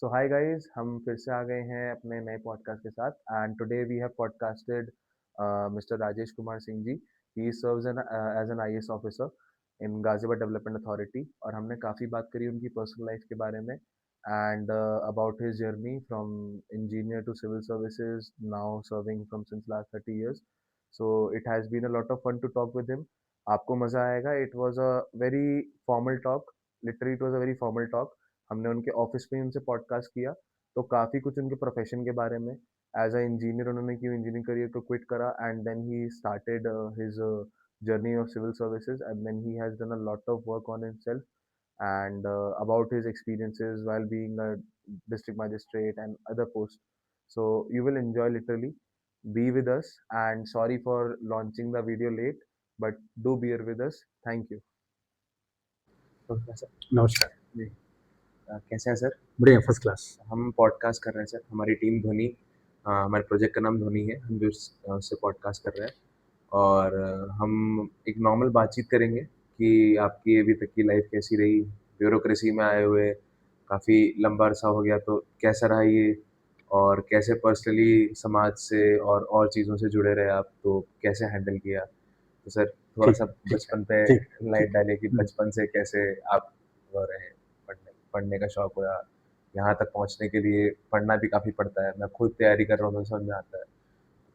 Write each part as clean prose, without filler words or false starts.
सो hi guys, हम फिर से आ गए हैं अपने नए पॉडकास्ट के साथ and today we have podcasted mister Rajesh Kumar Singh ji. He serves as an IAS officer in Ghaziabad development authority और हमने काफ़ी बात करी उनकी पर्सनल लाइफ के बारे में and about his journey from engineer to civil services, now serving from since last 30 years. So it has been a lot of fun to talk with him. आपको मज़ा आएगा। It was a very formal talk, literally it was a very formal talk. हमने उनके office में उनसे podcast किया तो काफ़ी कुछ उनके प्रोफेशन के बारे में, एज अ इंजीनियर उन्होंने क्यों इंजीनियरिंग करियर को क्विट करा and then he started his journey of civil services and then he has done a lot of work on himself and about his experiences while being a district magistrate and other posts. So you will enjoy literally. Be with us and sorry for launching the video late, but do bear with us. Thank you. नमस्कार जी। कैसे हैं sir? बढ़िया first class. हम podcast कर रहे हैं sir, हमारी team ध्वनि, हमारे प्रोजेक्ट का नाम ध्वनि है, हम जो उससे पॉडकास्ट कर रहे हैं और हम एक नॉर्मल बातचीत करेंगे कि आपकी अभी तक की लाइफ कैसी रही। ब्यूरोक्रेसी में आए हुए काफ़ी लंबा अरसा हो गया, तो कैसा रहा ये और कैसे पर्सनली समाज से और चीज़ों से जुड़े रहे आप, तो कैसे हैंडल किया। तो सर थोड़ा ठीक सा ठीक बचपन पे ठीक लाइट ठीक डालें कि हम्म, बचपन से कैसे आप वो रहे, पढ़ने का शौक हुआ, यहाँ तक पहुँचने के लिए पढ़ना भी काफ़ी पड़ता है। मैं खुद तैयारी कर रहा हूँ तो समझ में आता है।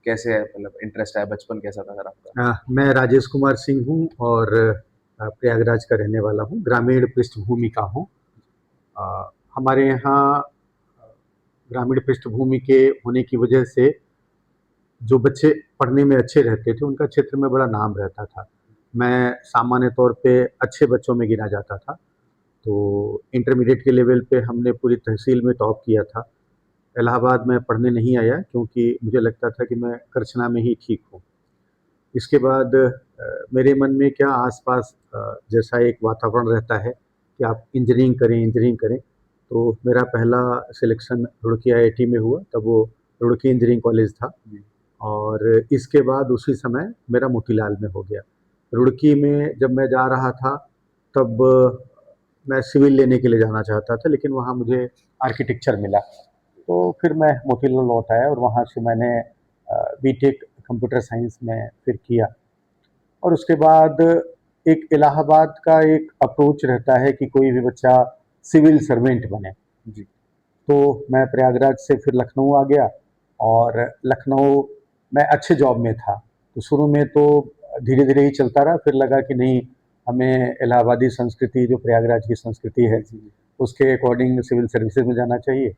कैसे है, मतलब इंटरेस्ट है, बचपन कैसा था सर आपका? मैं राजेश कुमार सिंह हूँ और प्रयागराज का रहने वाला हूँ, ग्रामीण पृष्ठभूमि का हूँ। हमारे यहाँ ग्रामीण पृष्ठभूमि के होने की वजह से जो बच्चे पढ़ने में अच्छे रहते थे उनका क्षेत्र में बड़ा नाम रहता था। मैं सामान्य तौर पे अच्छे बच्चों में गिना जाता था। तो इंटरमीडिएट के लेवल पे हमने पूरी तहसील में टॉप किया था। इलाहाबाद में पढ़ने नहीं आया क्योंकि मुझे लगता था कि मैं करछना में ही ठीक हूँ। इसके बाद मेरे मन में क्या आसपास जैसा एक वातावरण रहता है कि आप इंजीनियरिंग करें, तो मेरा पहला सिलेक्शन रुड़की आईआईटी में हुआ, तब वो रुड़की इंजीनियरिंग कॉलेज था। और इसके बाद उसी समय मेरा मोतीलाल में हो गया। रुड़की में जब मैं जा रहा था तब मैं सिविल लेने के लिए जाना चाहता था, लेकिन वहाँ मुझे आर्किटेक्चर मिला, तो फिर मैं मोतीलाल लौट आया और वहाँ से मैंने बीटेक कंप्यूटर साइंस में फिर किया। और उसके बाद एक इलाहाबाद का एक अप्रोच रहता है कि कोई भी बच्चा सिविल सर्वेंट बने। जी। तो मैं प्रयागराज से फिर लखनऊ आ गया और लखनऊ में अच्छे जॉब में था। तो शुरू में तो धीरे धीरे ही चलता रहा, फिर लगा कि नहीं, हमें इलाहाबादी संस्कृति जो प्रयागराज की संस्कृति है उसके अकॉर्डिंग सिविल सर्विसेज में जाना चाहिए।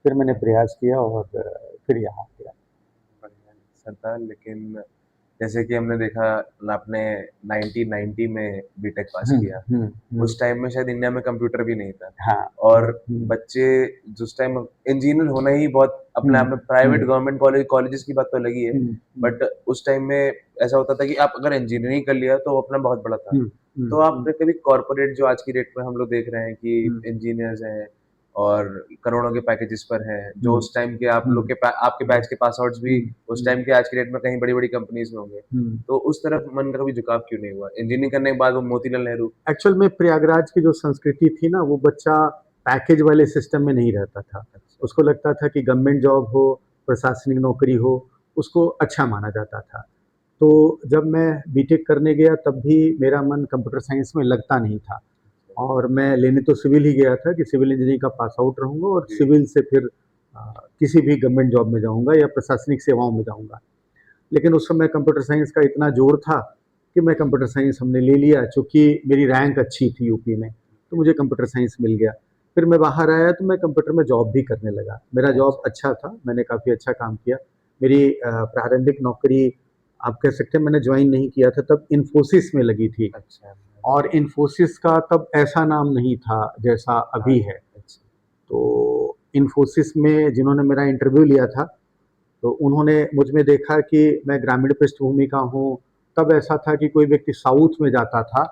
फिर मैंने प्रयास किया और फिर यहाँ गया। बढ़िया सर था, लेकिन जैसे कि हमने देखा आपने 1990 में बीटेक पास किया, उस टाइम में शायद इंडिया में कंप्यूटर भी नहीं था। हाँ। और बच्चे जिस टाइम इंजीनियर होना ही बहुत अपने आप में, प्राइवेट गवर्नमेंट कॉलेजेस की बात तो लगी है, बट उस टाइम में ऐसा होता था कि आप अगर इंजीनियरिंग कर लिया तो अपना बहुत बड़ा था। तो आपने कभी कॉर्पोरेट, जो आज की डेट में हम लोग देख रहे हैं कि इंजीनियर्स हैं और करोड़ों के पैकेजेस पर हैं, जो उस टाइम के आप लोग के आपके बैच के पास आउट्स भी उस टाइम के आज की डेट में कहीं बड़ी बड़ी कंपनीज में होंगे, तो उस तरफ मन का कभी झुकाव क्यों नहीं हुआ? इंजीनियरिंग करने के बाद वो मोतीलाल नेहरू। एक्चुअल में प्रयागराज की जो संस्कृति थी ना, वो बच्चा पैकेज वाले सिस्टम में नहीं रहता था। उसको लगता था कि गवर्नमेंट जॉब हो, प्रशासनिक नौकरी हो, उसको अच्छा माना जाता था। तो जब मैं बीटेक करने गया तब भी मेरा मन कंप्यूटर साइंस में लगता नहीं था, और मैं लेने तो सिविल ही गया था कि सिविल इंजीनियरिंग का पास आउट रहूँगा और सिविल से फिर किसी भी गवर्नमेंट जॉब में जाऊँगा या प्रशासनिक सेवाओं में जाऊँगा। लेकिन उस समय कंप्यूटर साइंस का इतना जोर था कि मैं कंप्यूटर साइंस हमने ले लिया। चूँकि मेरी रैंक अच्छी थी यूपी में, तो मुझे कंप्यूटर साइंस मिल गया। फिर मैं बाहर आया तो मैं कंप्यूटर में जॉब भी करने लगा। मेरा जॉब अच्छा था, मैंने काफ़ी अच्छा काम किया। मेरी प्रारंभिक नौकरी आप कह सकते हैं मैंने ज्वाइन नहीं किया था तब इन्फोसिस में लगी थी। अच्छा। और इन्फोसिस का तब ऐसा नाम नहीं था जैसा अभी है। तो इन्फोसिस में जिन्होंने मेरा इंटरव्यू लिया था, तो उन्होंने मुझ में देखा कि मैं ग्रामीण पृष्ठभूमि का हूँ। तब ऐसा था कि कोई व्यक्ति साउथ में जाता था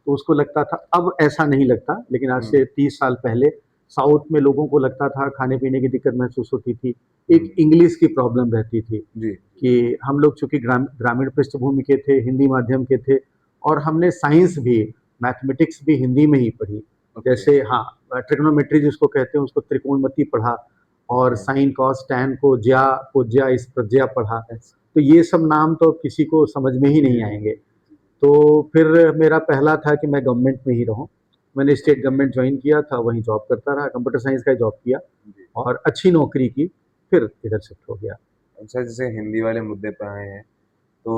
तो उसको लगता था, अब ऐसा नहीं लगता, लेकिन आज से 30 साल पहले साउथ में लोगों को लगता था, खाने पीने की दिक्कत महसूस होती थी, एक इंग्लिश की प्रॉब्लम रहती थी कि हम लोग चूँकि ग्रामीण पृष्ठभूमि के थे, हिंदी माध्यम के थे, और हमने साइंस भी, मैथमेटिक्स भी हिंदी में ही पढ़ी। जैसे हाँ, ट्रिग्नोमेट्री जिसको कहते हैं उसको त्रिकोणमिति पढ़ा, और साइन कॉस टैन को ज्या कोज्या इस प्रज्या पढ़ा। तो ये सब नाम तो किसी को समझ में ही नहीं आएंगे। तो फिर मेरा पहला था कि मैं गवर्नमेंट में ही रहूं। मैंने स्टेट गवर्नमेंट ज्वाइन किया था, वहीं जॉब करता रहा, कंप्यूटर साइंस का जॉब किया और अच्छी नौकरी की, फिर इधर शिफ्ट हो गया। अच्छा, जैसे हिंदी वाले मुद्दे पे आए हैं तो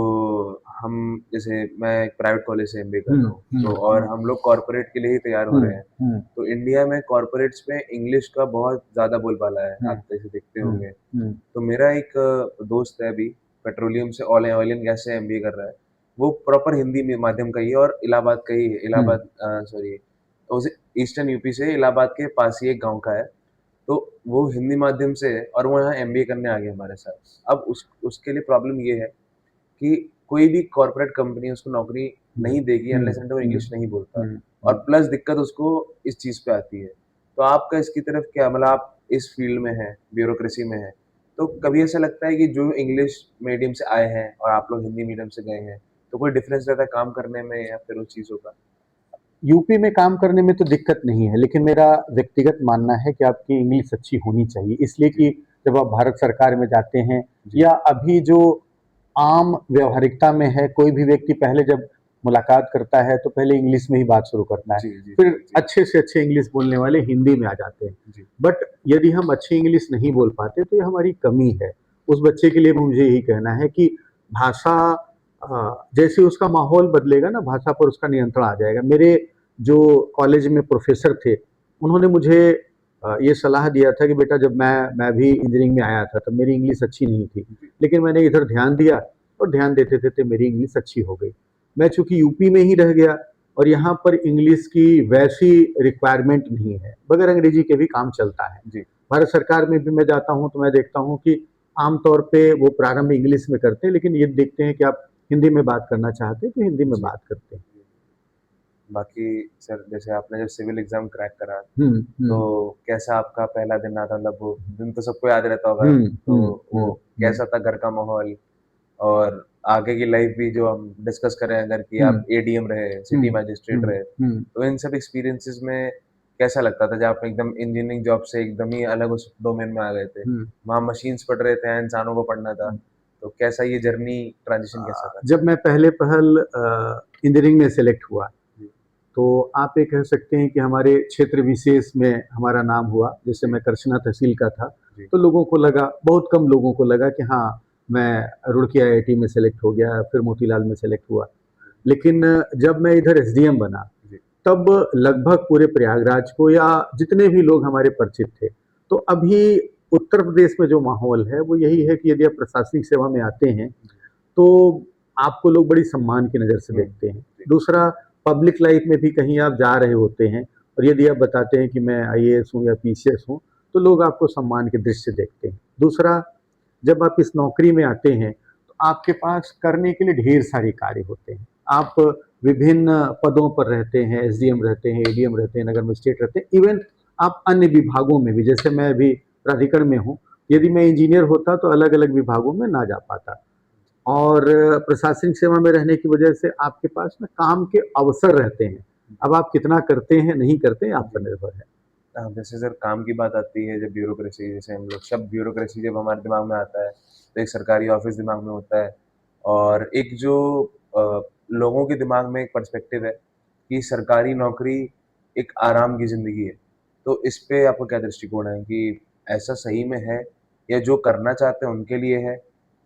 हम, जैसे मैं एक प्राइवेट कॉलेज से एमबीए कर रहा हूँ, तो और हम लोग कॉर्पोरेट के लिए ही तैयार हो रहे हैं। तो इंडिया में कॉर्पोरेट्स में इंग्लिश का बहुत ज़्यादा बोलबाला है, आप जैसे देखते होंगे। तो मेरा एक दोस्त है अभी, पेट्रोलियम से, ऑयल एंड गैस से एमबीए कर रहा है। वो प्रॉपर हिंदी में माध्यम का ही है और इलाहाबाद का ही है, इलाहाबाद सॉरी ईस्टर्न यूपी से, इलाहाबाद के पास ही एक गाँव का है। तो वो हिंदी माध्यम से है और वो यहाँ एमबीए करने आ गया हमारे साथ। अब उसके लिए प्रॉब्लम ये है कि कोई भी कॉर्पोरेट कंपनी उसको नौकरी नहीं देगी अनलेस एंड वो इंग्लिश नहीं बोलता, और प्लस दिक्कत उसको इस चीज़ पे आती है। तो आपका इसकी तरफ क्या, मतलब आप इस फील्ड में हैं, ब्यूरोक्रेसी में हैं, तो कभी ऐसा लगता है कि जो इंग्लिश मीडियम से आए हैं और आप लोग हिंदी मीडियम से गए हैं, तो कोई डिफरेंस रहता है काम करने में या फिर उस चीज़ों का? यूपी में काम करने में तो दिक्कत नहीं है, लेकिन मेरा व्यक्तिगत मानना है कि आपकी इंग्लिश अच्छी होनी चाहिए, इसलिए कि जब आप भारत सरकार में जाते हैं या अभी जो आम व्यवहारिकता में है, कोई भी व्यक्ति पहले जब मुलाकात करता है तो पहले इंग्लिश में ही बात शुरू करता है, फिर अच्छे से अच्छे इंग्लिश बोलने वाले हिंदी में आ जाते हैं। बट यदि हम अच्छी इंग्लिश नहीं बोल पाते तो ये हमारी कमी है। उस बच्चे के लिए मुझे यही कहना है कि भाषा, जैसे उसका माहौल बदलेगा ना, भाषा पर उसका नियंत्रण आ जाएगा। मेरे जो कॉलेज में प्रोफेसर थे, उन्होंने मुझे ये सलाह दिया था कि बेटा, जब मैं भी इंजीनियरिंग में आया था तब मेरी इंग्लिश अच्छी नहीं थी, लेकिन मैंने इधर ध्यान दिया और ध्यान देते देते मेरी इंग्लिश अच्छी हो गई। मैं चूंकि यूपी में ही रह गया और यहाँ पर इंग्लिश की वैसी रिक्वायरमेंट नहीं है, बगैर अंग्रेजी के भी काम चलता है। भारत सरकार में भी मैं जाता हूँ तो मैं देखता हूँ कि आमतौर पे वो प्रारंभ इंग्लिश में करते हैं, लेकिन ये देखते हैं कि आप हिंदी में बात करना चाहते हैं तो हिंदी में बात करते हैं। बाकी सर, जैसे आपने जब सिविल एग्जाम क्रैक करा, तो कैसा आपका पहला दिन आता? मतलब वो दिन तो सबको याद रहता होगा, तो वो कैसा था, घर का माहौल और आगे की लाइफ भी जो हम डिस्कस कर रहे हैं, अगर कि आप एडीएम रहे, सिटी मैजिस्ट्रेट रहे, तो इन सब एक्सपीरियंसेस में कैसा लगता था जब आप एकदम इंजीनियरिंग जॉब से एकदम ही अलग उस डोमेन में आ गए थे? वहाँ मशीन्स पढ़ रहे थे, इंसानों को पढ़ना था, तो कैसा ये जर्नी, ट्रांजिशन कैसा था? जब मैं पहले पहल इंजीनियरिंग में सेलेक्ट हुआ तो आप ये कह सकते हैं कि हमारे क्षेत्र विशेष में हमारा नाम हुआ। जैसे मैं करछना तहसील का था, तो लोगों को लगा, बहुत कम लोगों को लगा कि हाँ, मैं रुड़की आईआईटी में सेलेक्ट हो गया, फिर मोतीलाल में सेलेक्ट हुआ। लेकिन जब मैं इधर एसडीएम बना, तब लगभग पूरे प्रयागराज को या जितने भी लोग हमारे परिचित थे, तो अभी उत्तर प्रदेश में जो माहौल है वो यही है कि यदि आप प्रशासनिक सेवा में आते हैं तो आपको लोग बड़ी सम्मान की नज़र से देखते हैं। दूसरा, पब्लिक लाइफ में भी कहीं आप जा रहे होते हैं और यदि आप बताते हैं कि मैं आईएएस हूँ या पीसीएस हूँ, तो लोग आपको सम्मान के दृष्टि से देखते हैं। दूसरा, जब आप इस नौकरी में आते हैं तो आपके पास करने के लिए ढेर सारे कार्य होते हैं। आप विभिन्न पदों पर रहते हैं, एसडीएम रहते हैं, एडीएम रहते हैं, नगर मजिस्ट्रेट रहते हैं, इवन आप अन्य विभागों में भी, जैसे मैं अभी प्राधिकरण में हूँ, यदि मैं इंजीनियर होता तो अलग अलग विभागों में ना जा पाता। और प्रशासनिक सेवा में रहने की वजह से आपके पास ना काम के अवसर रहते हैं। अब आप कितना करते हैं, नहीं करते हैं, आप पर निर्भर है। जैसे सर काम की बात आती है, जब ब्यूरोक्रेसी, जैसे हम लोग शब्द ब्यूरोक्रेसी जब हमारे दिमाग में आता है तो एक सरकारी ऑफिस दिमाग में होता है, और एक जो लोगों के दिमाग में एक पर्सपेक्टिव है कि सरकारी नौकरी एक आराम की ज़िंदगी है। तो इस पे आपका क्या दृष्टिकोण है कि ऐसा सही में है, या जो करना चाहते हैं उनके लिए है,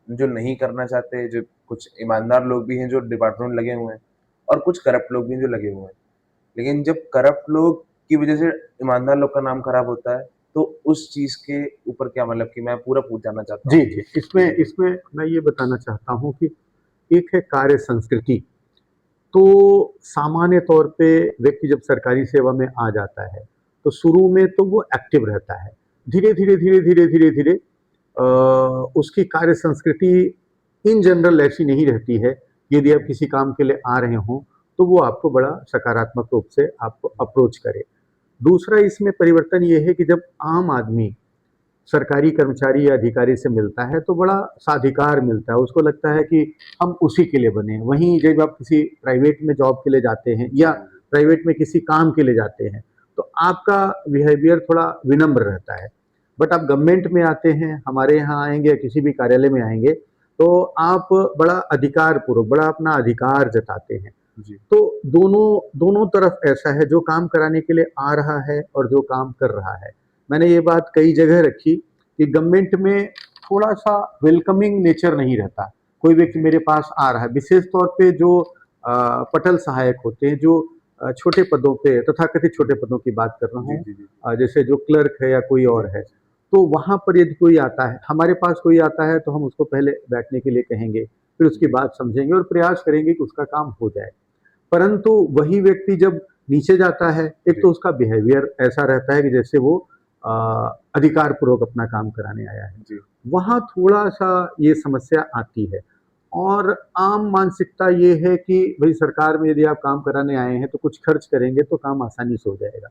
जो नहीं करना चाहते, जो कुछ ईमानदार लोग भी हैं जो डिपार्टमेंट में लगे हुए हैं, और कुछ करप्ट लोग भी हैं जो लगे हुए हैं। लेकिन जब करप्ट लोग की वजह से ईमानदार लोग का नाम खराब होता है, तो उस चीज़ के ऊपर क्या, मतलब कि मैं पूरा पूछ जानना चाहता हूँ? जी, इसमें इसमें मैं ये बताना चाहता हूँ कि एक है कार्य संस्कृति। तो सामान्य तौर पे व्यक्ति जब सरकारी सेवा में आ जाता है, तो शुरू में तो वो एक्टिव रहता है। धीरे-धीरे उसकी कार्य संस्कृति इन जनरल ऐसी नहीं रहती है। यदि आप किसी काम के लिए आ रहे हों, तो वो आपको बड़ा सकारात्मक रूप से आपको अप्रोच करे। दूसरा, इसमें परिवर्तन ये है कि जब आम आदमी सरकारी कर्मचारी या अधिकारी से मिलता है तो बड़ा साधिकार मिलता है, उसको लगता है कि हम उसी के लिए बने हैं। वहीं जब आप किसी प्राइवेट में जॉब के लिए जाते हैं या प्राइवेट में किसी काम के लिए जाते हैं, तो आपका बिहेवियर थोड़ा विनम्र रहता है। बट आप गवर्नमेंट में आते हैं, हमारे यहाँ आएंगे या किसी भी कार्यालय में आएंगे, तो आप बड़ा अधिकार पूर्वक, बड़ा अपना अधिकार जताते हैं। जी तो दोनों दोनों तरफ ऐसा है, जो काम कराने के लिए आ रहा है और जो काम कर रहा है। मैंने ये बात कई जगह रखी कि गवर्नमेंट में थोड़ा सा वेलकमिंग नेचर नहीं रहता। कोई व्यक्ति मेरे पास आ रहा है, विशेष तौर पे जो पटल सहायक होते हैं, जो छोटे पदों पे, तथाकथित छोटे पदों की बात कर रहा जी हूँ, जी जी जैसे जो क्लर्क है या कोई और है, तो वहाँ पर यदि कोई आता है, हमारे पास कोई आता है, तो हम उसको पहले बैठने के लिए कहेंगे, फिर उसकी जी बात समझेंगे और प्रयास करेंगे कि उसका काम हो जाए। परंतु वही व्यक्ति जब नीचे जाता है, एक जी तो उसका बिहेवियर ऐसा रहता है कि जैसे वो अधिकार पूर्वक अपना काम कराने आया है। जी वहाँ थोड़ा-सा ये समस्या आती है। और आम मानसिकता ये है कि भई सरकार में यदि आप काम कराने आए हैं, तो कुछ खर्च करेंगे तो काम आसानी से हो जाएगा।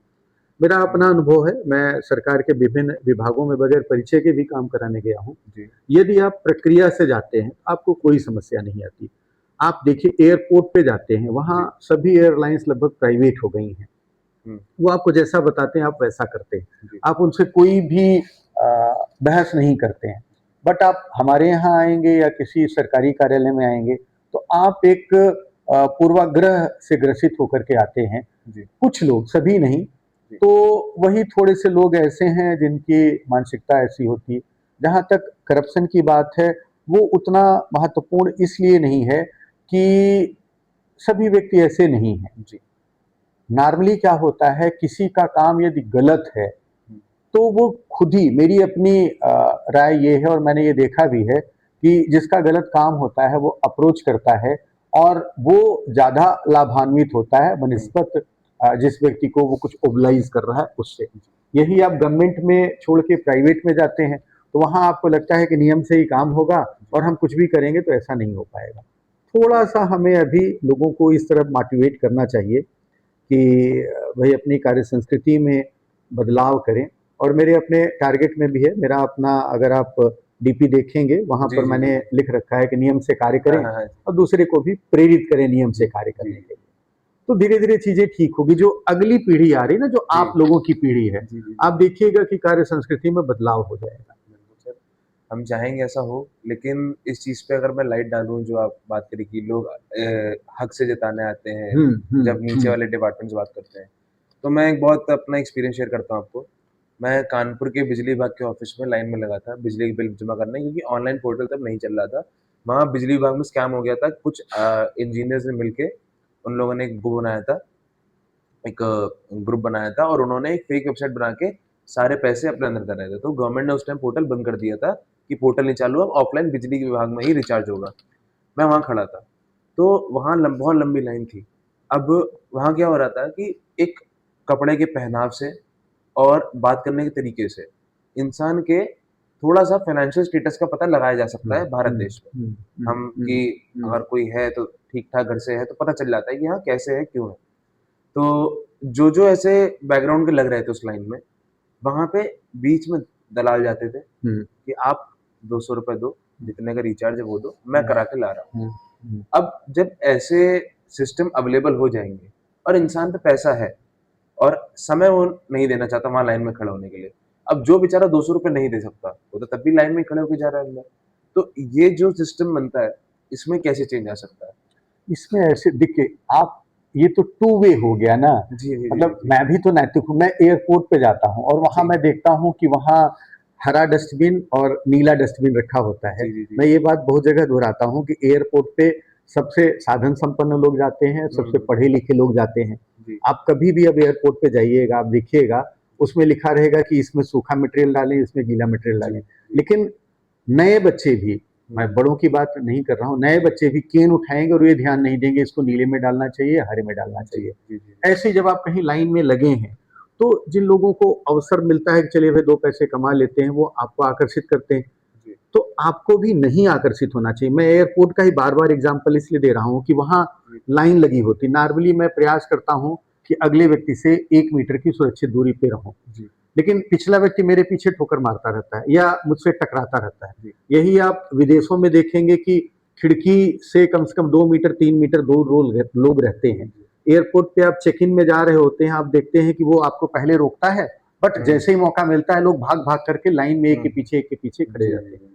मेरा अपना अनुभव है, मैं सरकार के विभिन्न विभागों में बगैर परिचय के भी काम कराने गया हूँ। जी यदि आप प्रक्रिया से जाते हैं, आपको कोई समस्या नहीं आती। आप देखिए एयरपोर्ट पे जाते हैं, वहाँ जी सभी एयरलाइंस लगभग प्राइवेट हो गई हैं। हम्म, वो आपको जैसा बताते हैं, आप वैसा करते हैं। जी आप उनसे कोई भी बहस नहीं करते हैं। बट आप हमारे यहाँ आएँगे या किसी सरकारी कार्यालय में आएँगे, तो आप एक पूर्वाग्रह से ग्रसित होकर के आते हैं। जी कुछ लोग, सभी नहीं, जी तो वही थोड़े से लोग ऐसे हैं जिनकी मानसिकता ऐसी होती है। जहाँ तक करप्शन की बात है, वो उतना महत्वपूर्ण इसलिए नहीं है कि सभी व्यक्ति ऐसे नहीं हैं। जी नॉर्मली क्या होता है, किसी का काम यदि गलत है, हम्म, तो वो खुद ही, मेरी अपनी राय ये है और मैंने ये देखा भी है कि जिसका गलत काम होता है वो अप्रोच करता है और वो ज़्यादा लाभान्वित होता है हम्म, बनिस्बत जिस व्यक्ति को वो कुछ ओबलाइज कर रहा है उससे। जी यही आप गवर्नमेंट में छोड़ के प्राइवेट में जाते हैं, तो वहाँ आपको लगता है कि नियम से ही काम होगा जी और हम कुछ भी करेंगे तो ऐसा नहीं हो पाएगा। थोड़ा-सा हमें अभी लोगों को इस तरफ मोटिवेट करना चाहिए कि वही अपनी कार्य संस्कृति में बदलाव करें। और मेरे अपने टारगेट में भी है, मेरा अपना, अगर आप डीपी देखेंगे वहाँ जी पर जी मैंने जी लिख रखा है कि नियम से कार्य हाँ करें हाँ हाँ और दूसरे को भी प्रेरित करें नियम जी से कार्य जी करने के लिए। तो धीरे-धीरे चीज़ें ठीक होगी। जो अगली पीढ़ी आ रही है ना, जो जी आप लोगों की पीढ़ी है, जी जी आप जी देखिएगा कि कार्य संस्कृति में बदलाव हो जाएगा। बिल्कुल सर, हम चाहेंगे ऐसा हो, लेकिन इस चीज़ पे अगर मैं लाइट डालूँ जो आप बात करी कि लोग हक से जताने आते हैं, हुँ, हुँ, जब नीचे हुँ। वाले डिपार्टमेंट से बात करते हैं। तो मैं एक बहुत अपना एक्सपीरियंस शेयर करता हूँ आपको। मैं कानपुर के बिजली विभाग के ऑफ़िस में लाइन में लगा था, बिजली के बिल जमा करने क्योंकि ऑनलाइन पोर्टल तब नहीं चल रहा था। वहाँ बिजली विभाग में स्कैम हो गया था, कुछ इंजीनियर्स ने मिलके उन लोगों ने एक वो बनाया था, एक ग्रुप बनाया था और उन्होंने एक फेक वेबसाइट बना के सारे पैसे अपने अंदर कर रहे थे। तो गवर्नमेंट ने उस टाइम पोर्टल बंद कर दिया था कि पोर्टल नहीं चालू, अब ऑफलाइन बिजली के विभाग में ही रिचार्ज होगा। मैं वहाँ खड़ा था, तो वहाँ बहुत लंबी लाइन थी। अब वहाँ क्या हो रहा था कि एक कपड़े के पहनाव से और बात करने के तरीके से इंसान के थोड़ा-सा फाइनेंशियल स्टेटस का पता लगाया जा सकता हुँ, है भारत हुँ, देश में। हुँ, हुँ, हम हुँ, कि हुँ। अगर कोई है तो ठीक-ठाक घर से है तो पता चल जाता है कि हाँ, कैसे है, क्यों है। तो जो-जो ऐसे बैकग्राउंड के लग रहे थे उस लाइन में, वहाँ पे बीच में दलाल जाते थे हुँ, कि आप ₹200 दो, हुँ, जितने का रिचार्ज है वो दो, मैं हुँ, करा के ला रहा हूँ। हुँ, हुँ। अब जब ऐसे सिस्टम अवेलेबल हो जाएँगे और इंसान पे पैसा है और समय वो नहीं देना चाहता वहाँ लाइन में खड़ा होने के लिए। अब जो बेचारा ₹200 नहीं दे सकता, वो तो तब भी लाइन में ही खड़े होके जा रहा है अंदर। तो ये जो सिस्टम बनता है, इसमें कैसे चेंज आ सकता है? इसमें ऐसे देखिए आप, ये तो टू वे हो गया ना। जी, जी, जी, जी, मतलब जी। मैं भी तो नैतिक हूँ, मैं एयरपोर्ट पे जाता हूँ और वहाँ जी। मैं देखता हूँ कि वहाँ हरा डस्टबिन और नीला डस्टबिन रखा होता है। जी, जी, जी। मैं ये बात बहुत जगह दोहराता हूँ कि एयरपोर्ट पे सबसे साधन संपन्न लोग जाते हैं, हुँ, सबसे हुँ। पढ़े लिखे लोग जाते हैं। जी, आप कभी भी अब एयरपोर्ट पे जाइएगा, आप देखिएगा, उसमें लिखा रहेगा कि इसमें सूखा मटेरियल डालें, इसमें गीला मटेरियल जी, डालें। जी। लेकिन नए बच्चे भी, हुँ। मैं बड़ों की बात नहीं कर रहा हूँ, नए बच्चे भी केन उठाएँगे और ये ध्यान नहीं देंगे इसको नीले में डालना चाहिए या हरे में डालना जी, चाहिए। जी, जी, ऐसे ही जब आप कहीं लाइन में लगे हैं, तो जिन लोगों को अवसर मिलता है कि चलिए भाई 2 पैसे कमा लेते हैं, वो आपको आकर्षित करते हैं। जी। तो आपको भी नहीं आकर्षित होना चाहिए। मैं एयरपोर्ट का ही बार-बार एग्ज़ाम्पल इसलिए दे रहा हूँ कि वहाँ जी, लाइन लगी होती है। नॉर्मली मैं प्रयास करता हूँ कि अगले व्यक्ति से 1 मीटर की सुरक्षित दूरी पे रहूँ। जी, लेकिन पिछला व्यक्ति मेरे पीछे ठोकर मारता रहता है या मुझसे टकराता रहता है। जी, यही आप विदेशों में देखेंगे कि खिड़की से कम 2 मीटर 3 मीटर दूर लोग रहते हैं। एयरपोर्ट पे आप चेक इन में जा रहे होते हैं, आप देखते हैं कि वो आपको पहले रोकता है, बट जैसे ही मौका मिलता है लोग भाग भाग करके लाइन में एक के पीछे खड़े रहते हैं।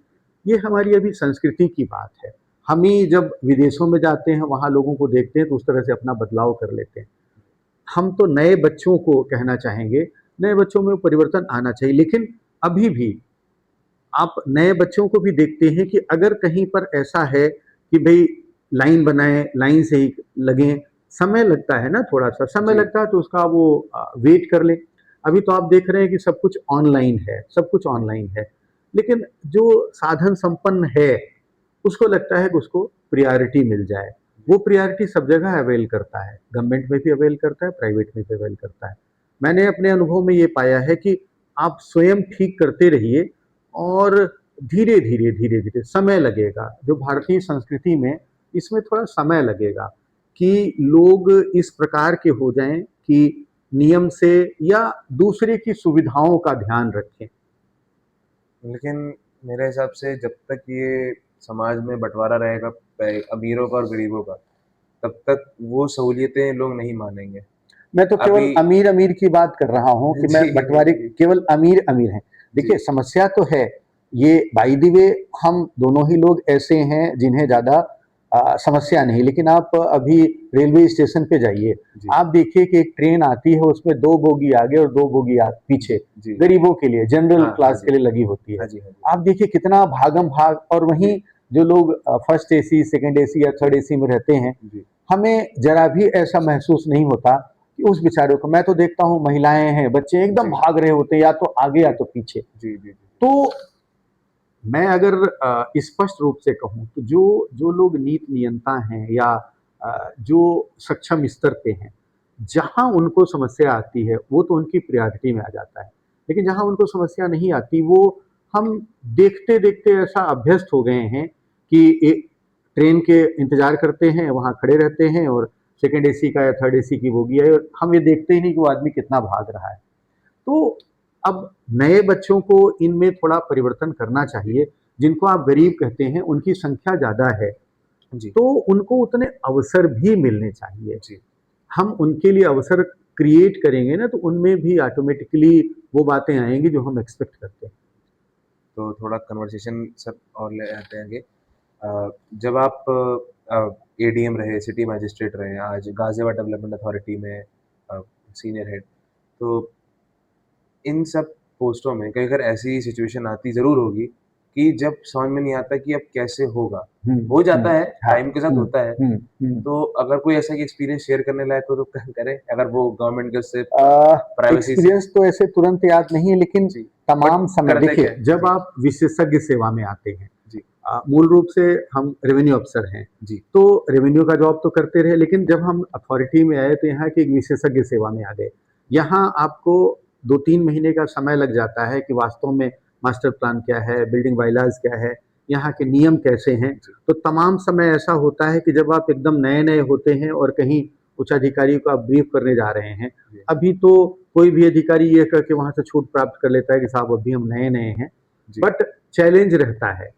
ये हमारी अभी संस्कृति की बात है। हम ही जब विदेशों में जाते हैं वहाँ लोगों को देखते हैं तो उस तरह से अपना बदलाव कर लेते हैं। हम तो नए बच्चों को कहना चाहेंगे, नए बच्चों में परिवर्तन आना चाहिए, लेकिन अभी भी आप नए बच्चों को भी देखते हैं कि अगर कहीं पर ऐसा है कि भाई लाइन बनाएं, लाइन से ही लगें, समय लगता है ना, थोड़ा सा समय लगता है तो उसका वो वेट कर ले। अभी तो आप देख रहे हैं कि सब कुछ ऑनलाइन है, सब कुछ ऑनलाइन है, लेकिन जो साधन संपन्न है उसको लगता है कि उसको प्रायोरिटी मिल जाए। वो प्रायोरिटी सब जगह अवेल करता है, गवर्नमेंट में भी अवेल करता है, प्राइवेट में भी अवेल करता है। मैंने अपने अनुभव में ये पाया है कि आप स्वयं ठीक करते रहिए और धीरे धीरे धीरे धीरे समय लगेगा। जो भारतीय संस्कृति में इसमें थोड़ा समय लगेगा कि लोग इस प्रकार के हो जाएं कि नियम से या दूसरे की सुविधाओं का ध्यान रखें। लेकिन मेरे हिसाब से जब तक ये समाज में बंटवारा रहेगा अमीरों का और गरीबों का, तब तक वो सहूलियतें लोग नहीं मानेंगे। मैं तो केवल अभी अमीर अमीर की बात कर रहा हूँ कि मैं जी बंटवारे केवल अमीर अमीर हैं। देखिए समस्या तो है ये, बाय द वे हम दोनों ही लोग ऐसे हैं जिन्हें ज्यादा समस्या नहीं, लेकिन आप अभी रेलवे स्टेशन पे जाइए, आप देखिए कि एक ट्रेन आती है उसमें 2 बोगी आगे और 2 बोगी पीछे गरीबों के लिए, जनरल क्लास के लिए लगी होती है। आप देखिए कितना भागम भाग, और वहीं जो लोग फर्स्ट एसी, सेकंड एसी या थर्ड एसी में रहते हैं, हमें जरा भी ऐसा महसूस नहीं होता कि उस बेचारों को, मैं तो देखता हूँ महिलाएं हैं, बच्चे एकदम भाग रहे होते हैं, या तो आगे या तो पीछे। तो मैं अगर स्पष्ट रूप से कहूँ तो जो जो लोग नीति नियंता हैं या जो सक्षम स्तर पे हैं, जहाँ उनको समस्या आती है वो तो उनकी प्रायोरिटी में आ जाता है, लेकिन जहाँ उनको समस्या नहीं आती वो, हम देखते देखते ऐसा अभ्यस्त हो गए हैं कि एक ट्रेन के इंतजार करते हैं, वहाँ खड़े रहते हैं और सेकेंड एसी का या थर्ड एसी की बोगी है, हम ये देखते ही नहीं कि वो आदमी कितना भाग रहा है। तो अब नए बच्चों को इनमें थोड़ा परिवर्तन करना चाहिए। जिनको आप गरीब कहते हैं उनकी संख्या ज़्यादा है, तो उनको उतने अवसर भी मिलने चाहिए। हम उनके लिए अवसर क्रिएट करेंगे ना, तो उनमें भी ऑटोमेटिकली वो बातें आएंगी जो हम एक्सपेक्ट करते हैं। तो थोड़ा कन्वर्सेशन सब और ले आते हैं आगे। जब आप एडीएम रहे, सिटी मजिस्ट्रेट रहे, आज गाजियाबाद डेवलपमेंट अथॉरिटी में सीनियर हेड, तो इन सब पोस्टों में कई बार ऐसी सिचुएशन आती ज़रूर होगी कि जब समझ में नहीं आता कि अब कैसे होगा। हो जाता है, टाइम के साथ होता है। तो अगर कोई ऐसा एक्सपीरियंस शेयर करने लायक हो तो करें, अगर वो गवर्नमेंट के उससे प्राइवेसी से। एक्सपीरियंस तो ऐसे तुरंत याद नहीं है, लेकिन तमाम समय देखिए, जब आप विशेषज्ञ सेवा में आते हैं, मूल रूप से हम रेवेन्यू अफसर हैं, तो रेवेन्यू का जॉब तो करते रहे, लेकिन जब हम अथॉरिटी में आए तो यहाँ की एक विशेषज्ञ सेवा में आ गए। यहाँ आपको 2-3 महीने का समय लग जाता है कि वास्तव में मास्टर प्लान क्या है, बिल्डिंग बायलॉज क्या है, यहाँ के नियम कैसे हैं। तो तमाम समय ऐसा होता है कि जब आप एकदम नए नए होते हैं और कहीं उच्च अधिकारी को आप ब्रीफ करने जा रहे हैं, अभी तो कोई भी अधिकारी ये करके वहां से छूट प्राप्त कर लेता है कि साहब अभी हम नए नए हैं, बट चैलेंज रहता है।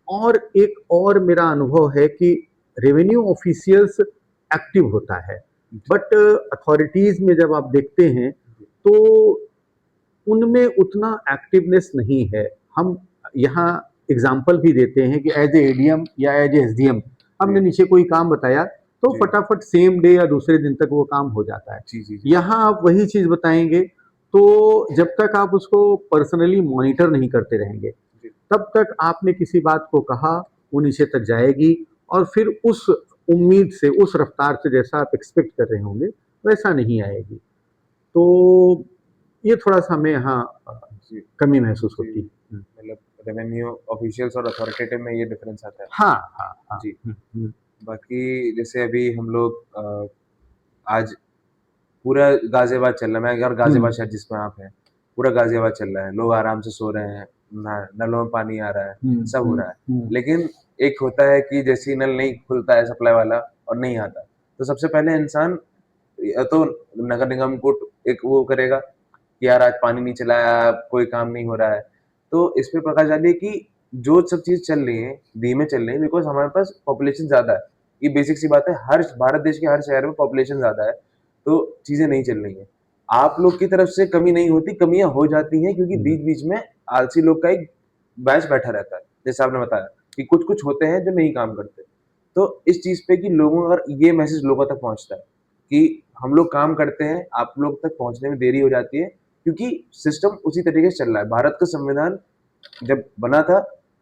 और एक और मेरा अनुभव है कि रेवेन्यू ऑफिशियल्स एक्टिव होता है, बट अथॉरिटीज में जब आप देखते हैं तो उनमें उतना एक्टिवनेस नहीं है। हम यहाँ एग्जाम्पल भी देते हैं कि एज ए एडीएम या एज ए एसडीएम हमने नीचे कोई काम बताया तो फटाफट सेम डे या दूसरे दिन तक वो काम हो जाता है। यहाँ आप वही चीज बताएंगे तो जब तक आप उसको पर्सनली मॉनिटर नहीं करते रहेंगे, तब तक आपने किसी बात को कहा वो नीचे तक जाएगी, और फिर उस उम्मीद से, उस रफ्तार से जैसा आप एक्सपेक्ट कर रहे होंगे वैसा नहीं आएगी। तो ये थोड़ा-सा हमें यहाँ कमी महसूस होती है। मतलब रेवेन्यू ऑफिशियल्स और अथॉरिटेटिव में ये डिफरेंस आता है। हाँ, हाँ, हाँ। जी। बाकी जैसे अभी हम लोग आज पूरा गाजियाबाद चल रहा है, मैं अगर गाजियाबाद शहर जिसमें आप हैं, पूरा गाजियाबाद चल रहा है, लोग आराम से सो रहे हैं, नलों में पानी आ रहा है, सब हो रहा है। लेकिन एक होता है कि जैसे ही नल नहीं खुलता है सप्लाई वाला और नहीं आता, तो सबसे पहले इंसान या तो नगर निगम को एक वो करेगा कि यार आज पानी नहीं चलाया, कोई काम नहीं हो रहा है। तो इस पे प्रकाश डालिए कि जो सब चीज़ चल रही है, धीमे चल रही है बिकॉज़ हमारे पास पॉपुलेशन ज़्यादा है। ये बेसिक सी बात है, हर भारत देश के हर शहर में पॉपुलेशन ज्यादा है, तो चीजें नहीं चल रही है। आप लोग की तरफ से कमी नहीं होती, कमियां हो जाती हैं क्योंकि बीच बीच में आलसी लोग का एक बैच बैठा रहता है, जैसे आपने बताया कि कुछ कुछ होते हैं जो नहीं काम करते। तो इस चीज पे कि लोगों, अगर ये मैसेज लोगों तक पहुंचता है कि हम लोग काम करते हैं, आप लोग तक पहुंचने में देरी हो जाती है, क्योंकि सिस्टम उसी तरीके से चल रहा है। भारत का संविधान जब बना था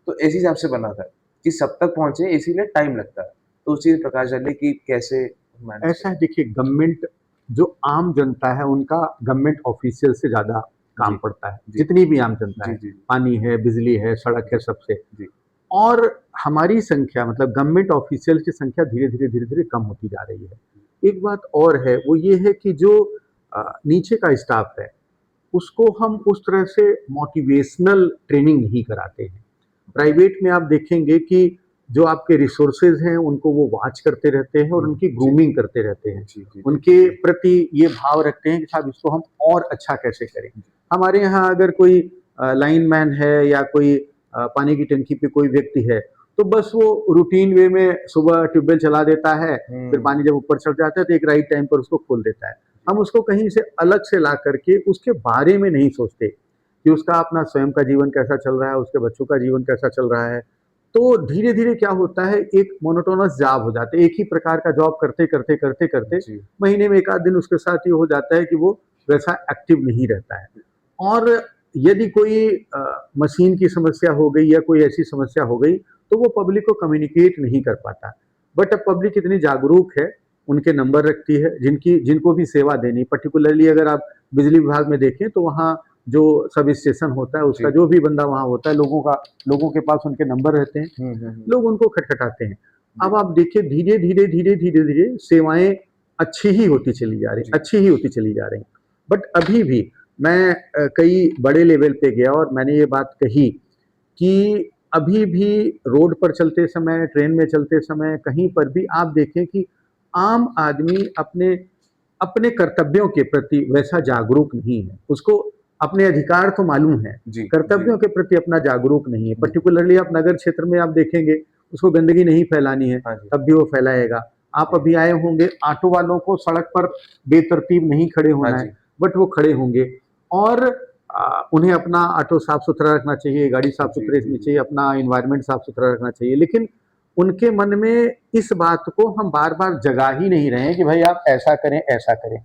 तो इसी हिसाब से बना था कि सब तक पहुंचे, इसीलिए टाइम लगता है। तो उस चीज प्रकाश डालिए कि कैसे मैनेज ऐसा है, देखिए गवर्नमेंट, जो आम जनता है उनका गवर्नमेंट ऑफिशियल से ज्यादा काम जी पड़ता है, जी जितनी भी आम जनता जी है, जी पानी है, बिजली है, सड़क है, सबसे। जी और हमारी संख्या, मतलब गवर्नमेंट ऑफिशियल की संख्या धीरे धीरे कम होती जा रही है। एक बात और है, वो ये है कि जो नीचे का स्टाफ है उसको हम उस तरह से मोटिवेशनल ट्रेनिंग नहीं कराते हैं। प्राइवेट में आप देखेंगे कि जो आपके रिसोर्सेज हैं उनको वो वॉच करते रहते हैं और उनकी जी ग्रूमिंग करते रहते हैं, जी जी उनके प्रति ये भाव रखते हैं कि साहब इसको हम और अच्छा कैसे करें। हमारे यहाँ अगर कोई लाइनमैन है या कोई पानी की टंकी पे कोई व्यक्ति है, तो बस वो रूटीन वे में सुबह ट्यूबवेल चला देता है, फिर पानी जब ऊपर चढ़ जाता है तो एक राइट टाइम पर उसको खोल देता है। हम उसको कहीं से अलग से ला करके उसके बारे में नहीं सोचते कि उसका अपना स्वयं का जीवन कैसा चल रहा है, उसके बच्चों का जीवन कैसा चल रहा है। तो धीरे धीरे क्या होता है, एक मोनोटोनस जॉब हो जाता है, एक ही प्रकार का जॉब करते करते करते करते जी महीने में एक आध दिन उसके साथ ये हो जाता है कि वो वैसा एक्टिव नहीं रहता है। और यदि कोई मशीन की समस्या हो गई या कोई ऐसी समस्या हो गई तो वो पब्लिक को कम्युनिकेट नहीं कर पाता। बट अब पब्लिक इतनी जागरूक है, उनके नंबर रखती है, जिनको भी सेवा देनी, पर्टिकुलरली अगर आप बिजली विभाग में देखें तो वहाँ जो सब स्टेशन होता है उसका जी जो भी बंदा वहाँ होता है, लोगों के पास उनके नंबर रहते हैं, लोग उनको खटखटाते हैं। अब आप देखिए धीरे धीरे धीरे धीरे धीरे सेवाएं अच्छी ही होती चली जा रही, जी अच्छी ही होती चली जा रही। बट अभी भी मैं कई बड़े लेवल पे गया और मैंने ये बात कही कि अभी भी रोड पर चलते समय, ट्रेन में चलते समय, कहीं पर भी आप देखें कि आम आदमी अपने अपने कर्तव्यों के प्रति वैसा जागरूक नहीं है। उसको अपने अधिकार तो मालूम है, जी जी कर्तव्यों के प्रति अपना जागरूक नहीं है। जी पर्टिकुलरली आप नगर क्षेत्र में आप देखेंगे, उसको गंदगी नहीं फैलानी है, हाँ जी तब भी वो फैलाएगा। आप जी अभी आए होंगे, ऑटो वालों को सड़क पर बेतरतीब नहीं खड़े हाँ होना है, जी बट वो खड़े होंगे। और उन्हें अपना ऑटो साफ सुथरा रखना चाहिए, गाड़ी साफ जी सुथरी जी रखनी जी चाहिए, अपना इन्वायरमेंट साफ सुथरा रखना चाहिए। लेकिन उनके मन में इस बात को हम बार बार जगा ही नहीं रहे हैं कि भाई आप ऐसा करें, ऐसा करें।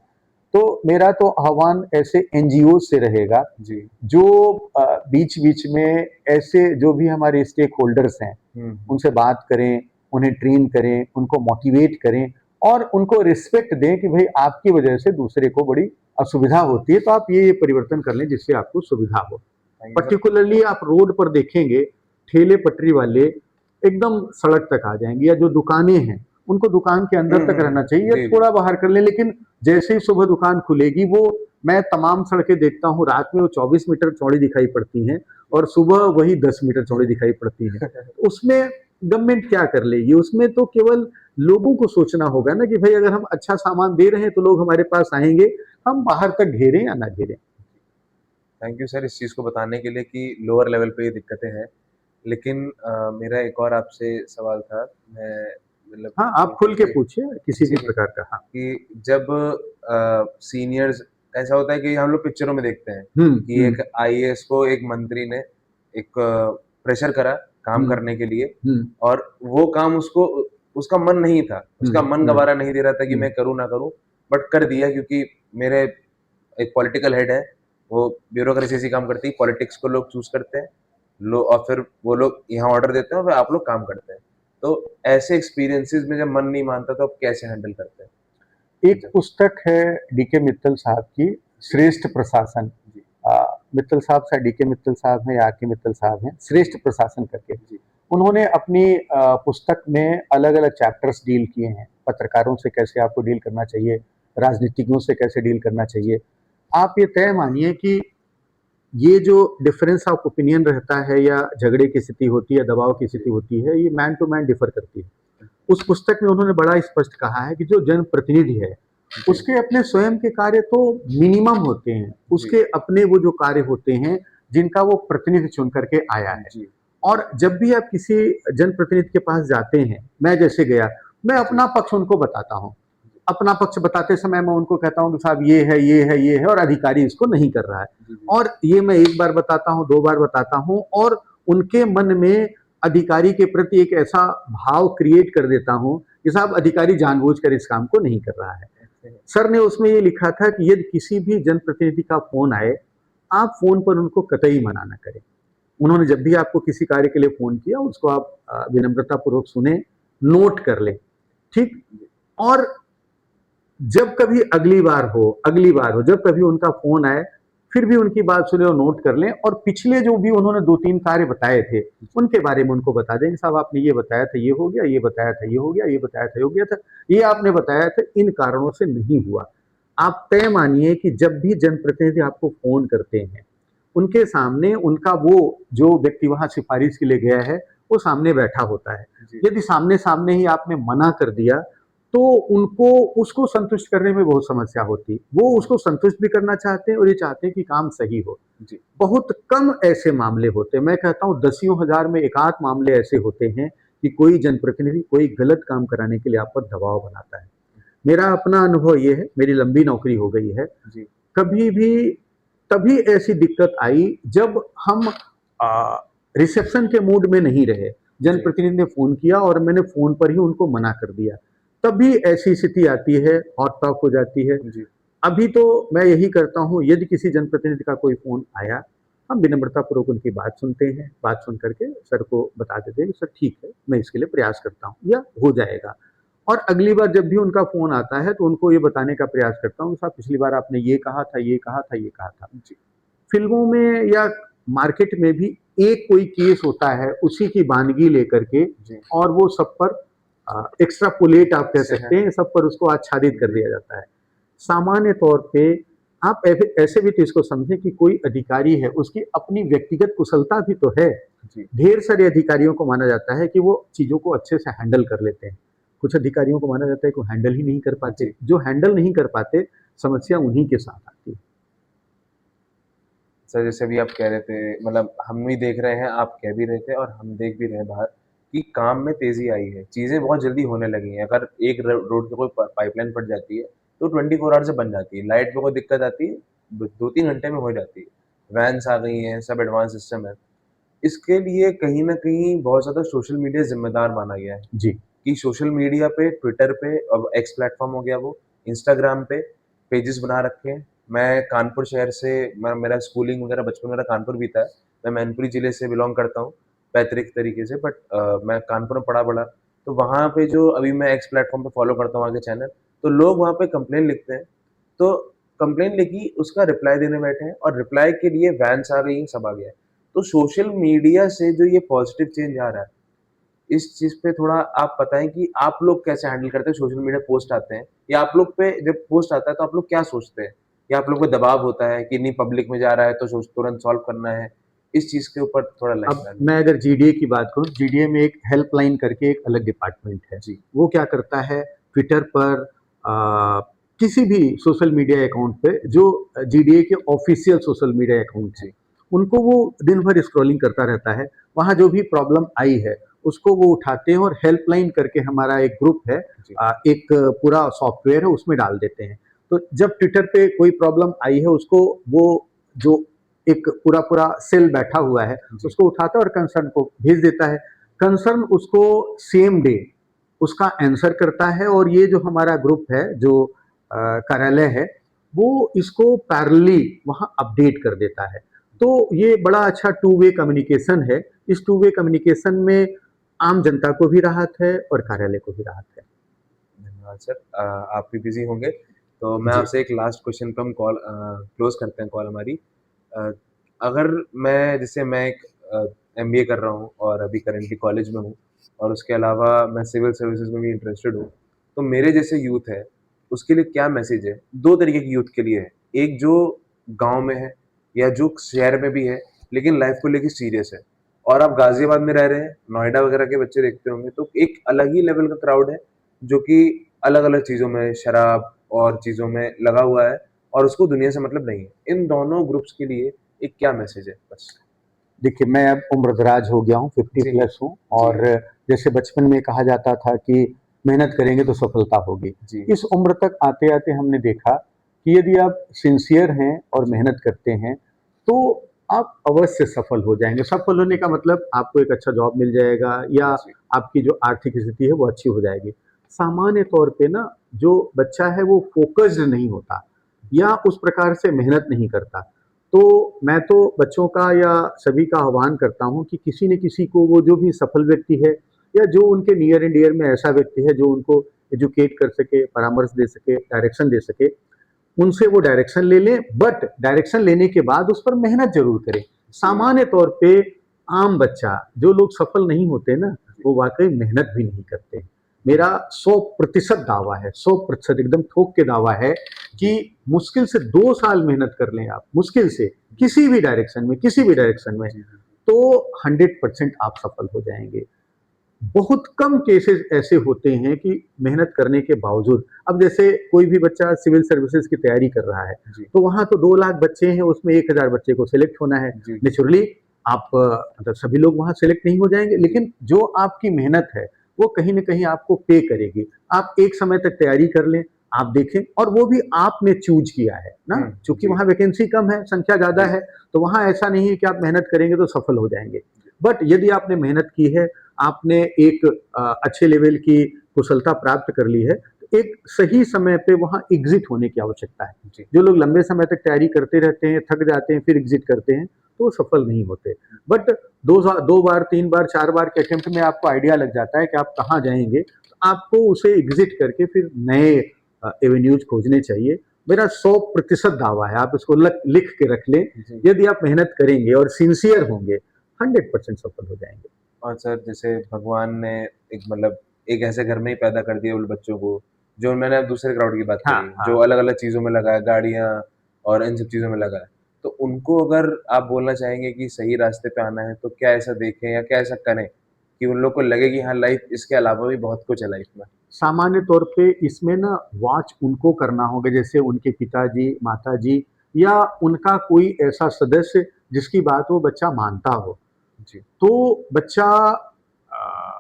तो मेरा तो आह्वान ऐसे एनजीओ से रहेगा जी जो बीच बीच में ऐसे जो भी हमारे स्टेक होल्डर्स हैं हम्म उनसे बात करें, उन्हें ट्रेन करें, उनको मोटिवेट करें और उनको रिस्पेक्ट दें कि भाई आपकी वजह से दूसरे को बड़ी असुविधा होती है, तो आप ये परिवर्तन कर लें जिससे आपको सुविधा हो। Thank you sir. पर्टिकुलरली आप रोड पर देखेंगे, ठेले पटरी वाले एकदम सड़क तक आ जाएंगे, या जो दुकानें हैं उनको दुकान के अंदर तक रहना चाहिए या जी जी थोड़ा बाहर कर लें। लेकिन जैसे ही सुबह दुकान खुलेगी, वो मैं तमाम सड़कें देखता हूँ, रात में वो 24 मीटर चौड़ी दिखाई पड़ती हैं और सुबह वही 10 मीटर चौड़ी दिखाई पड़ती हैं। उसमें गवर्नमेंट क्या कर लेगी? उसमें तो केवल लोगों को सोचना होगा ना कि भाई अगर हम अच्छा सामान दे रहे हैं तो लोग हमारे पास आएंगे, हम बाहर तक घेरें या ना घेरें। थैंक यू सर इस चीज़ को बताने के लिए कि लोअर लेवल पे ये दिक्कतें हैं। लेकिन मेरा एक और आपसे सवाल था, मैं मतलब हाँ, आप बिल्कुल खुल के कि पूछिए किसी भी जी, प्रकार का। हाँ। कि जब सीनियर्स, ऐसा होता है कि हम लोग पिक्चरों में देखते हैं कि हम्म। एक आईएएस को एक मंत्री ने एक प्रेशर करा काम हम्म। करने के लिए, हम्म। और वो काम उसको, उसका मन नहीं था, उसका मन हम्म। गवारा नहीं दे रहा था कि हम्म। मैं करूँ ना करूँ, बट कर दिया क्योंकि मेरे एक पॉलिटिकल हेड है, वो ब्यूरोक्रेसी ऐसी काम करती है, पॉलिटिक्स को लोग चूज करते हैं, लो और फिर वो लोग यहाँ ऑर्डर देते हैं और फिर आप लोग काम करते हैं। तो ऐसे एक्सपीरियंसेस में जब मन नहीं मानता तो आप कैसे हैंडल करते हैं? एक जी पुस्तक है डीके मित्तल साहब की, श्रेष्ठ प्रशासन। जी मित्तल साहब शायद डीके मित्तल साहब हैं या आर के मित्तल साहब हैं, श्रेष्ठ प्रशासन करके। जी उन्होंने अपनी पुस्तक में अलग अलग चैप्टर्स डील किए हैं, पत्रकारों से कैसे आपको डील करना चाहिए, राजनीतिज्ञों से कैसे डील करना चाहिए। आप ये तय मानिए कि ये जो डिफरेंस ऑफ ओपिनियन रहता है या झगड़े की स्थिति होती है, दबाव की स्थिति होती है, ये मैन टू मैन डिफर करती है। उस पुस्तक में उन्होंने बड़ा स्पष्ट कहा है कि जो जनप्रतिनिधि है जी उसके अपने स्वयं के कार्य तो मिनिमम होते हैं, जी उसके अपने वो जो कार्य होते हैं जिनका वो प्रतिनिधि चुन करके आया है। जी और जब भी आप किसी जनप्रतिनिधि के पास जाते हैं, मैं जैसे गया, मैं जी, अपना पक्ष उनको बताता हूँ। अपना पक्ष बताते समय मैं उनको कहता हूँ कि साहब ये है, ये है, ये है और अधिकारी इसको नहीं कर रहा है। जी, जी, और ये मैं 1 बार बताता हूँ, 2 बार बताता हूँ और उनके मन में अधिकारी के प्रति एक ऐसा भाव क्रिएट कर देता हूँ कि साहब अधिकारी जानबूझकर इस काम को नहीं कर रहा है। अच्छा, सर ने उसमें ये लिखा था कि यदि किसी भी जनप्रतिनिधि का फ़ोन आए, आप फ़ोन पर उनको कतई मना ना करें। उन्होंने जब भी आपको किसी कार्य के लिए फ़ोन किया, उसको आप विनम्रतापूर्वक सुनें, नोट कर लें, ठीक? जी, और अगली बार हो, जब कभी उनका फ़ोन आए, फिर भी उनकी बात सुनें और नोट कर लें और पिछले जो भी उन्होंने 2-3 कार्य बताए थे, जी, उनके बारे में उनको बता दें कि साहब आपने ये बताया था, ये हो गया, ये बताया था, ये हो गया, ये बताया था, ये हो गया था, ये आपने बताया था, इन कारणों से नहीं हुआ। आप तय मानिए कि जब भी जनप्रतिनिधि आपको फ़ोन करते हैं, उनके सामने उनका वो जो व्यक्ति वहाँ सिफ़ारिश के लिए गया है, वो सामने बैठा होता है। जी, यदि सामने-सामने ही आपने मना कर दिया, तो उनको उसको संतुष्ट करने में बहुत समस्या होती है। वो उसको संतुष्ट भी करना चाहते हैं और ये चाहते हैं कि काम सही हो। जी, बहुत कम ऐसे मामले होते हैं, मैं कहता हूँ दसियों हज़ार में एकाध मामले ऐसे होते हैं कि कोई जनप्रतिनिधि कोई गलत काम कराने के लिए आप पर दबाव बनाता है। मेरा अपना अनुभव ये है, मेरी लंबी नौकरी हो गई है, जी, कभी भी तभी ऐसी दिक्कत आई जब हम रिसेप्शन के मूड में नहीं रहे। जी, जनप्रतिनिधि ने फ़ोन किया और मैंने फ़ोन पर ही उनको मना कर दिया। तभी ऐसी स्थिति आती है, हॉट टॉक हो जाती है। जी, अभी तो मैं यही करता हूँ, यदि किसी जनप्रतिनिधि का कोई फ़ोन आया, हम विनम्रतापूर्वक उनकी बात सुनते हैं, बात सुन कर के सर को बता देते हैं कि सर ठीक है, मैं इसके लिए प्रयास करता हूँ या हो जाएगा। और अगली बार जब भी उनका फ़ोन आता है तो उनको ये बताने का प्रयास करता हूँ, साहब पिछली बार आपने ये कहा था, ये कहा था, ये कहा था। जी, फ़िल्मों में या मार्केट में भी एक कोई केस होता है, उसी की वानगी लेकर के जी, और वो सब पर एक्स्ट्रापोलेट आप कह से है, सकते हैं, सब पर उसको आच्छादित कर जी, दिया जाता है। सामान्य तौर पे आप ऐसे भी तो इसको समझें कि कोई अधिकारी है, उसकी अपनी व्यक्तिगत कुशलता भी तो है। जी, ढेर सारे अधिकारियों को माना जाता है कि वो चीज़ों को अच्छे से हैंडल कर लेते हैं। कुछ अधिकारियों को माना जाता है कि वो हैंडल ही नहीं कर पाते। जी। जो हैंडल नहीं कर पाते, समस्या उन्हीं के साथ आती है। सर जैसे अभी आप कह रहे थे मतलब हम भी देख रहे हैं, आप कह भी रहे थे और हम देख भी रहे हैं बाहर कि काम में तेज़ी आई है। चीज़ें बहुत जल्दी होने लगी हैं। अगर एक र रोड पे कोई प पाइपलाइन फट जाती है, तो 24 आवर्स में बन जाती है। लाइट पे कोई दिक्कत आती है, ब 2-3 घंटे में हो जाती है। वैन्स आ गई हैं, सब एडवांस सिस्टम है। इसके लिए कहीं न कहीं बहुत ज़्यादा सोशल मीडिया ज़िम्मेदार माना गया है। जी, कि सोशल मीडिया पे, ट्विटर पे अब एक्स प्लेटफ़ॉर्म हो गया वो, इंस्टाग्राम पे पेजेज़ बना रखे हैं। मैं कानपुर शहर से मैं मेरा स्कूलिंग वगैरह बचपन मेरा कानपुर बीता है। मैं मैनपुरी ज़िले से बिलॉन्ग करता हूँ, पैतृक तरीके से बट मैं कानपुर में पला-बड़ा। तो वहाँ पे जो अभी मैं एक्स प्लेटफ़ॉर्म पे फ़ॉलो करता हूँ आगे चैनल, तो लोग वहाँ पे कंप्लेंट लिखते हैं। तो कंप्लेंट लिखी, उसका रिप्लाई देने बैठे हैं और रिप्लाई के लिए वैन्स आ गई, सब आ गया है। तो सोशल मीडिया से जो ये पॉज़िटिव चेंज आ रहा है इस चीज़ पे थोड़ा आप बताएँ कि आप लोग कैसे हैंडल करते हैं सोशल मीडिया पोस्ट आते हैं? या आप लोग पे जब पोस्ट आता है तो आप लोग क्या सोचते हैं? या आप लोग पे दबाव होता है कि नहीं पब्लिक में जा रहा है तो सोच तुरंत सॉल्व करना है? इस चीज़ के ऊपर थोड़ा लाइट अब डालिए। मैं अगर जीडीए की बात करूँ, जीडीए में एक हेल्पलाइन करके एक अलग डिपार्टमेंट है। जी, वो क्या करता है, ट्विटर पर किसी भी सोशल मीडिया अकाउंट पे जो जीडीए के ऑफ़िशियल सोशल मीडिया अकाउंट हैं, जी, उनको वो दिन भर स्क्रॉलिंग करता रहता है। वहाँ जो भी प्रॉब्लम आई है, उसको वो उठाते हैं और हेल्पलाइन करके हमारा एक ग्रुप है, जी, एक पूरा सॉफ्टवेयर है, उसमें डाल देते हैं। तो जब ट्विटर पे कोई प्रॉब्लम आई है, उसको वो जो एक पूरा-पूरा सेल बैठा हुआ है, जी, उसको उठाता है और कंसर्न को भेज देता है। कंसर्न उसको सेम डे उसका आंसर करता है और ये जो हमारा ग्रुप है, जो कार्यालय है, वो इसको पैरेलली वहाँ अपडेट कर देता है। तो ये बड़ा अच्छा टू वे कम्युनिकेशन है। इस टू वे कम्युनिकेशन में आम जनता को भी राहत है और जी। कार्यालय को भी राहत है। धन्यवाद सर। आप भी बिज़ी होंगे, तो मैं जी, आपसे एक लास्ट क्वेश्चन पे हम कॉल क्लोज़ करते हैं कॉल हमारी। अ, अगर मैं जैसे मैं एक एमबीए कर रहा हूँ और अभी करंटली कॉलेज में हूँ और उसके अलावा मैं सिविल सर्विसेज़ में भी इंटरेस्टेड हूँ, तो मेरे जैसे यूथ है, उसके लिए क्या मैसेज है? 2 तरीके की यूथ के लिए है। एक जो गाँव में है या जो शहर में भी है, लेकिन लाइफ़ को लेके सीरियस है और आप गाज़ियाबाद में रह रहे हैं, नोएडा वगैरह के बच्चे देखते होंगे, तो एक अलग ही लेवल का क्राउड है जो कि अलग-अलग चीज़ों में, शराब और चीज़ों में लगा हुआ है और उसको दुनिया से मतलब नहीं है। इन दोनों ग्रुप्स के लिए एक क्या मैसेज है? बस। देखिए मैं अब उम्रदराज हो गया हूँ, 50 जी, प्लस हूँ जी, और जैसे बचपन में कहा जाता था कि मेहनत करेंगे तो सफलता होगी। जी। इस उम्र तक आते-आते हमने देखा कि यदि आप सिंसियर हैं और मेहनत करते हैं, तो आप अवश्य सफल हो जाएँगे। सफल होने का जी। मतलब आपको एक अच्छा जॉब मिल जाएगा या जी। आपकी जो आर्थिक स्थिति है वो अच्छी हो जाएगी। सामान्य तौर पे ना जो बच्चा है वो फ़ोकस्ड नहीं होता या उस प्रकार से मेहनत नहीं करता। तो मैं तो बच्चों का या सभी का आह्वान करता हूँ कि किसी न किसी को, वो जो भी सफल व्यक्ति है या जो उनके नियर एंड डियर में ऐसा व्यक्ति है जो उनको एजुकेट कर सके, परामर्श दे सके, डायरेक्शन दे सके, उनसे वो डायरेक्शन ले लें, बट डायरेक्शन लेने के बाद उस पर मेहनत ज़रूर करें। जी। सामान्य तौर पे आम बच्चा, जो लोग सफल नहीं होते ना, जी। वो वाक़ई मेहनत भी नहीं करते। मेरा 100% दावा है, 100% एकदम ठोक के दावा है कि जी। मुश्किल से 2 साल मेहनत कर लें आप, मुश्किल से, किसी भी डायरेक्शन में, किसी भी डायरेक्शन में, जी। जी। तो 100% आप सफल हो जाएँगे। बहुत कम केसेस ऐसे होते हैं कि मेहनत करने के बावजूद, अब जैसे कोई भी बच्चा सिविल सर्विसेज की तैयारी कर रहा है, जी। तो वहाँ तो 2 लाख बच्चे हैं, उसमें 1000 बच्चे को सेलेक्ट होना है। जी। जी। नेचुरली आप मतलब सभी लोग वहाँ सेलेक्ट नहीं हो जाएँगे, जी। लेकिन जो आपकी मेहनत है, वो कहीं न कहीं आपको पे करेगी। आप एक समय तक तैयारी कर लें, आप देखें, और वो भी आपने चूज़ किया है ना, चूँकि जी। वहाँ वैकेंसी कम है, संख्या ज़्यादा जी। है, तो वहाँ ऐसा नहीं है कि आप मेहनत करेंगे तो सफल हो जाएँगे। जी। बट यदि आपने मेहनत की है, आपने एक अच्छे लेवल की कुशलता प्राप्त कर ली है, तो एक सही समय पे वहाँ एग्ज़िट होने की आवश्यकता है। जी। जो लोग लंबे समय तक तैयारी करते रहते हैं, थक जाते हैं, फिर एग्ज़िट करते हैं, तो वो सफल नहीं होते। बट 2 बार, 3 बार, 4 बार के अटेम्प्ट में आपको आइडिया लग जाता है कि आप कहाँ जाएँगे, तो आपको उसे एग्ज़िट करके फिर नए एवेन्यूज़ खोजने चाहिए। मेरा 100% दावा है, आप इसको लिख के रख लें, जी। यदि आप मेहनत करेंगे और सिंसियर होंगे, 100% सफल हो जाएँगे। और सर जैसे भगवान ने एक मतलब एक ऐसे घर में ही पैदा कर दिया उन बच्चों को, जो मैंने अब दूसरे क्राउड की बात हाँ, करी, जो हाँ। अलग-अलग चीज़ों में लगा है, गाड़ियाँ और इन सब चीज़ों में लगा है। तो उनको अगर आप बोलना चाहेंगे कि सही रास्ते पे आना है, तो क्या ऐसा देखें या क्या ऐसा करें, कि उन लोग को लगे कि हाँ, लाइफ़ इसके अलावा भी बहुत कुछ है लाइफ़ में? सामान्य तौर पे इसमें ना वॉच उनको करना होगा, जैसे उनके पिताजी, माताजी या उनका कोई ऐसा सदस्य जिसकी बात वो बच्चा मानता हो। जी। तो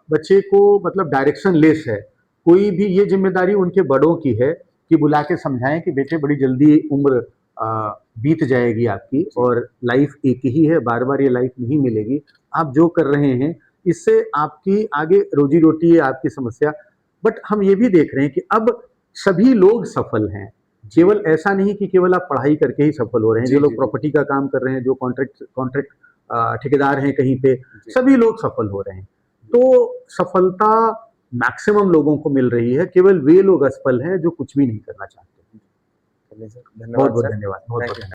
बच्चे को मतलब डायरेक्शन लेस है। कोई भी, ये ज़िम्मेदारी उनके बड़ों की है कि बुला के समझाएँ कि बेटे बड़ी जल्दी उम्र बीत जाएगी आपकी, जी। और लाइफ़ एक ही है, बार-बार ये लाइफ़ नहीं मिलेगी। आप जो कर रहे हैं, इससे आपकी आगे रोज़ी-रोटी है, आपकी समस्या। बट हम ये भी देख रहे हैं कि अब सभी लोग सफल हैं। जी। केवल ऐसा नहीं कि केवल आप पढ़ाई करके ही सफल हो रहे हैं। जो जी। लोग जी। जी। प्रॉपर्टी का काम कर रहे हैं, जो कॉन्ट्रैक्ट कॉन्ट्रैक्ट ठेकेदार हैं कहीं पे, जी। सभी लोग सफल हो रहे हैं। जी। तो सफलता मैक्सिमम लोगों को मिल रही है, केवल वे लोग असफल हैं जो कुछ भी नहीं करना चाहते। चलिए सर, धन्यवाद बहुत-बहुत सर। धन्यवाद, थैंक बहुत-बहुत यू। धन्यवाद।